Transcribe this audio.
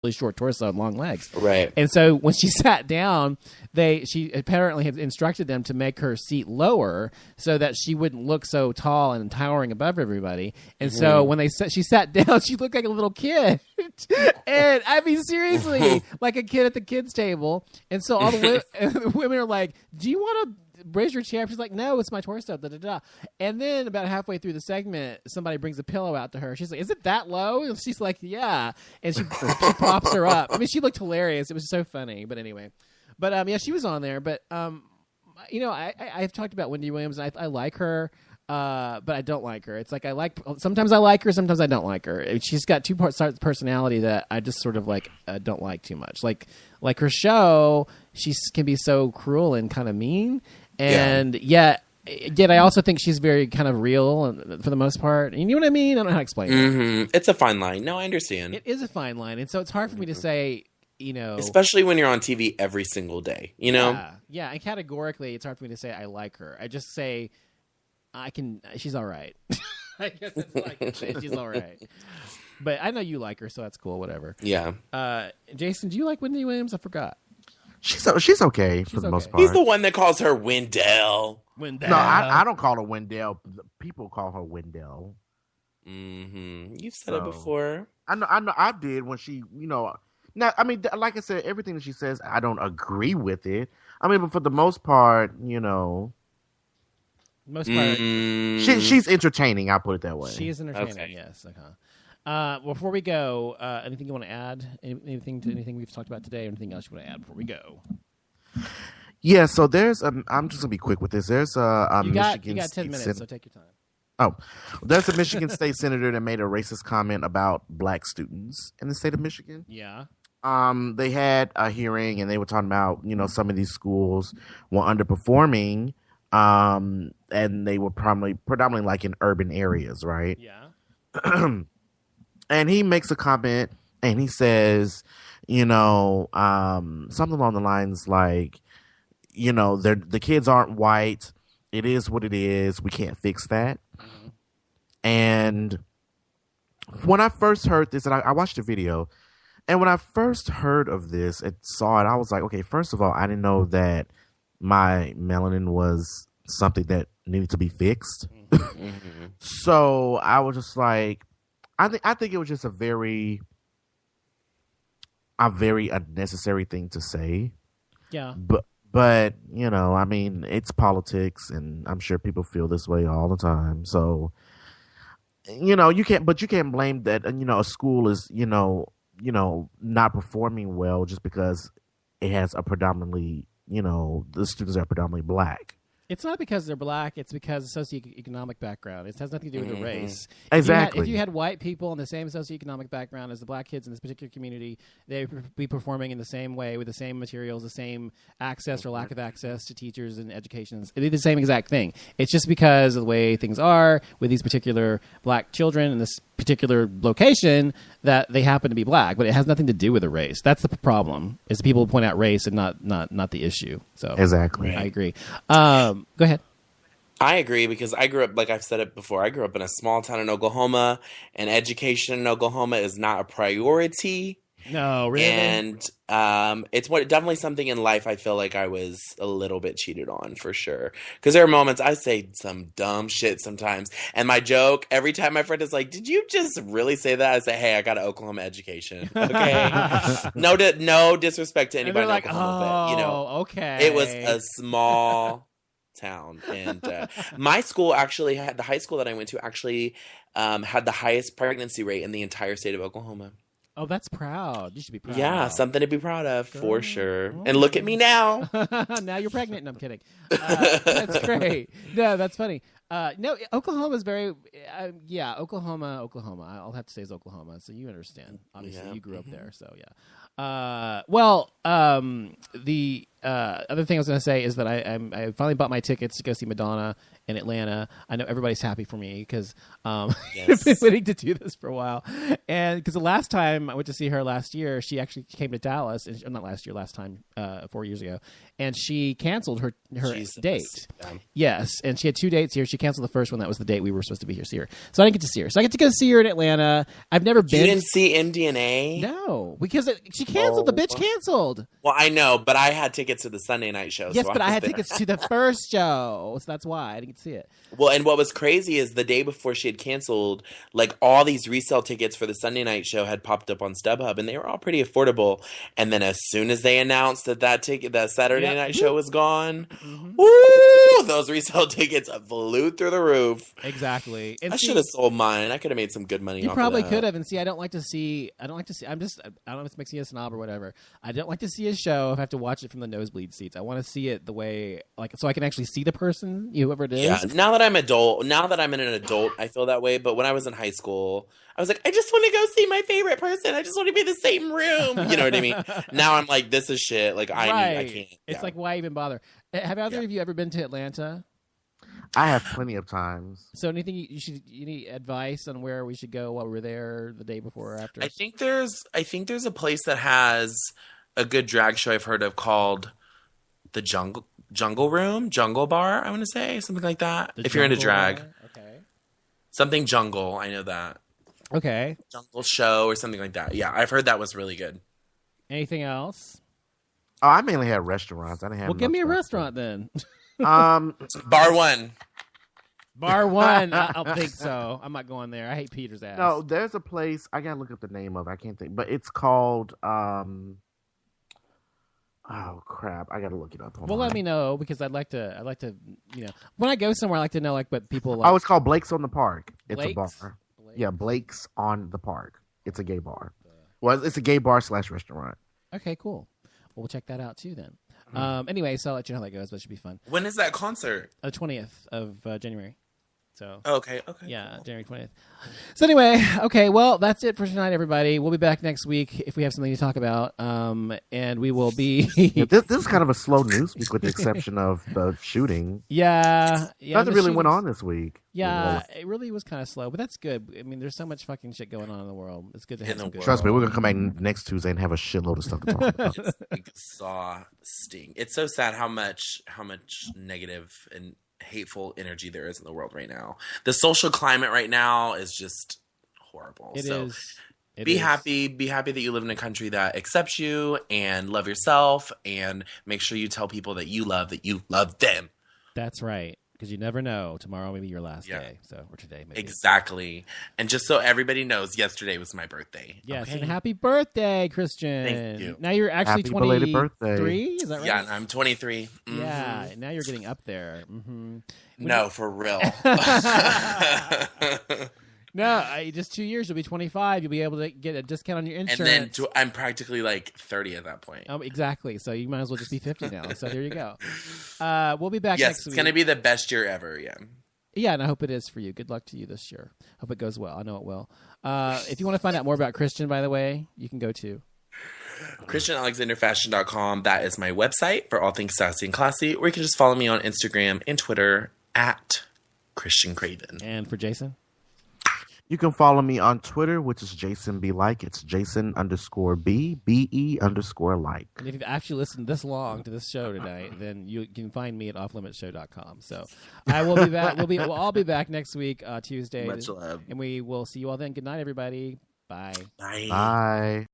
really short torso and long legs. Right. And so when she sat down, she apparently had instructed them to make her seat lower so that she wouldn't look so tall and towering above everybody. And so when she sat down, she looked like a little kid. And I mean, seriously, like a kid at the kids' table. And so all the women are like, do you want to raise your chair? She's like, no, it's my torso. Da, da, da. And then about halfway through the segment, somebody brings a pillow out to her. She's like, is it that low? And she's like, yeah. And she props her up. I mean, she looked hilarious. It was so funny. But anyway, yeah, she was on there. But I've talked about Wendy Williams. And I like her, but I don't like her. It's like sometimes I like her, sometimes I don't like her. She's got two parts of personality that I just sort of like don't like too much. Like her show, she can be so cruel and kind of mean. And yet I also think she's very kind of real for the most part. You know what I mean? I don't know how to explain it. It's a fine line. No, I understand. It is a fine line. And so it's hard for me to say, especially when you're on TV every single day, Yeah. And categorically, it's hard for me to say I like her. I just say she's all right. I guess it's like, she's all right. But I know you like her, so that's cool, whatever. Yeah. Jason, do you like Wendy Williams? I forgot. She's okay for the most part. He's the one that calls her Wendell. No, I don't call her Wendell. People call her Wendell. Mm-hmm. You've said it before. I know. I did when she, Now, I mean, like I said, everything that she says, I don't agree with it. I mean, but for the most part, she's entertaining. I'll put it that way. She is entertaining. Okay. Yes. Before we go, anything you want to add? Anything we've talked about today? Or anything else you want to add before we go? Yeah. So there's I'm just gonna be quick with this. There's Michigan. You got 10 minutes, so take your time. Oh, there's a Michigan State senator that made a racist comment about black students in the state of Michigan. Yeah. They had a hearing and they were talking about some of these schools were underperforming, and they were predominantly like in urban areas, right? Yeah. And he makes a comment and he says, something along the lines like, the kids aren't white. It is what it is. We can't fix that. Mm-hmm. And when I first heard this, and I watched the video, and when I first heard of this and saw it, I was like, okay, first of all, I didn't know that my melanin was something that needed to be fixed. Mm-hmm. So I was just like, I think it was just a very unnecessary thing to say. Yeah. But I mean, it's politics, and I'm sure people feel this way all the time. So, you can't blame that. A school is not performing well just because it has a predominantly the students are predominantly black. It's not because they're black. It's because of socioeconomic background. It has nothing to do with the race. Exactly. If you had white people in the same socioeconomic background as the black kids in this particular community, they would be performing in the same way with the same materials, the same access or lack of access to teachers and education. It'd be the same exact thing. It's just because of the way things are with these particular black children in this particular location that they happen to be black, but it has nothing to do with the race. That's the problem. Is people point out race and not the issue. So exactly, I agree. Go ahead. I agree because I grew up, like I've said it before, I grew up in a small town in Oklahoma, and education in Oklahoma is not a priority. No, really? And it's definitely something in life I feel like I was a little bit cheated on, for sure. Because there are moments I say some dumb shit sometimes. And my joke, every time my friend is like, did you just really say that? I say, hey, I got an Oklahoma education. Okay? No disrespect to anybody in like, Oklahoma, but, okay. It was a small town. And my school actually had, the high school that I went to actually had the highest pregnancy rate in the entire state of Oklahoma. Oh, that's proud. You should be proud. Yeah, something to be proud of, for sure. Oh. And look at me now. Now you're pregnant. No, I'm kidding. That's great. No, that's funny. No, Oklahoma is very, Oklahoma. I'll have to say it's Oklahoma, so you understand. Obviously, you grew up there, so yeah. The other thing I was going to say is that I finally bought my tickets to go see Madonna in Atlanta. I know everybody's happy for me because I've been waiting to do this for a while. And because the last time I went to see her last year, she actually came to Dallas. Not last year, last time, 4 years ago. And she canceled her date. Yes, and she had 2 dates here. She canceled the first one. That was the date we were supposed to be here to see her. So I didn't get to see her. So I get to go see her in Atlanta. I've never been. You didn't see MDNA? No, because she canceled. The bitch canceled. Well, I know, but I had tickets to the Sunday night show. Yes, so but I had tickets to the first show, so that's why I didn't get to see it. Well, and what was crazy is the day before she had canceled, like all these resale tickets for the Sunday night show had popped up on StubHub, and they were all pretty affordable. And then as soon as they announced that Saturday night show was gone, woo, those resale tickets flew through the roof. Exactly. And I should have sold mine. I could have made some good money. You off probably of that. could have. And see, I don't like to see. I don't know if it's makes me a snob or whatever. I don't like to see a show if I have to watch it from the nosebleed seats. I want to see it the way, like, so I can actually see the person, whoever it is. Yeah. Now that I'm an adult, I feel that way. But when I was in high school, I was like, I just want to go see my favorite person. I just want to be in the same room. You know what I mean? Now I'm like, this is shit. Like, I can't. It's like, why even bother? Have either of you ever been to Atlanta? I have plenty of times. So anything you need advice on where we should go while we're there the day before or after? I think there's a place that has a good drag show I've heard of called the Jungle Bar, I want to say, something like that. If you're into drag. Okay. Something jungle, I know that. Okay. Jungle show or something like that. Yeah, I've heard that was really good. Anything else? Oh, I mainly had restaurants. I didn't have. Well, give me a restaurant then. Bar One. Bar One. I don't think so. I'm not going there. I hate Peter's ass. No, there's a place. I gotta look up the name of it. I can't think, but it's called. Oh crap! I gotta look it up. Well, let me know because I'd like to. When I go somewhere, I like to know like what people like. Oh, it's called Blake's on the Park. It's Blake's? a bar. Blake's? Yeah, Blake's on the Park. It's a gay bar. Well, it's a gay bar / restaurant. Okay, cool. Well, we'll check that out too then. Anyway, so I'll let you know how that goes, but it should be fun. When is that concert? The 20th of January. So okay. Yeah, January 20th. So anyway, okay, well, that's it for tonight, everybody. We'll be back next week if we have something to talk about, and we will be. This is kind of a slow news week, with the exception of the shooting. Yeah. Nothing really went on this week. Yeah, it really was kind of slow, but that's good. I mean, there's so much fucking shit going on in the world. It's good to have some good. Trust me, we're gonna come back next Tuesday and have a shitload of stuff to talk about. Exhausting. It's so sad how much negative and hateful energy there is in the world right now. The social climate right now is just horrible. It is. Be happy that you live in a country that accepts you and love yourself, and make sure you tell people that you love them. That's right. Because you never know. Tomorrow may be your last day. So, or today maybe. Exactly. And just so everybody knows, yesterday was my birthday. Yes, and happy birthday, Christian. Thank you. Now you're actually 23. Is that right? Yeah, I'm 23. Mm-hmm. Yeah, now you're getting up there. Mm-hmm. No, for real. No, just 2 years, you'll be 25. You'll be able to get a discount on your insurance. And then I'm practically like 30 at that point. Exactly. So you might as well just be 50 now. So there you go. We'll be back next week. Yes, it's going to be the best year ever, yeah. Yeah, and I hope it is for you. Good luck to you this year. Hope it goes well. I know it will. If you want to find out more about Christian, by the way, you can go to ChristianAlexanderFashion.com. That is my website for all things sassy and classy. Or you can just follow me on Instagram and Twitter at Christian Craven. And for Jason? You can follow me on Twitter, which is Jason B. Like. It's Jason_B, BE_like. And if you've actually listened this long to this show tonight, then you can find me at offlimitshow.com. So I will be back. We'll all be back next week, Tuesday. Much love. And we will see you all then. Good night, everybody. Bye. Bye.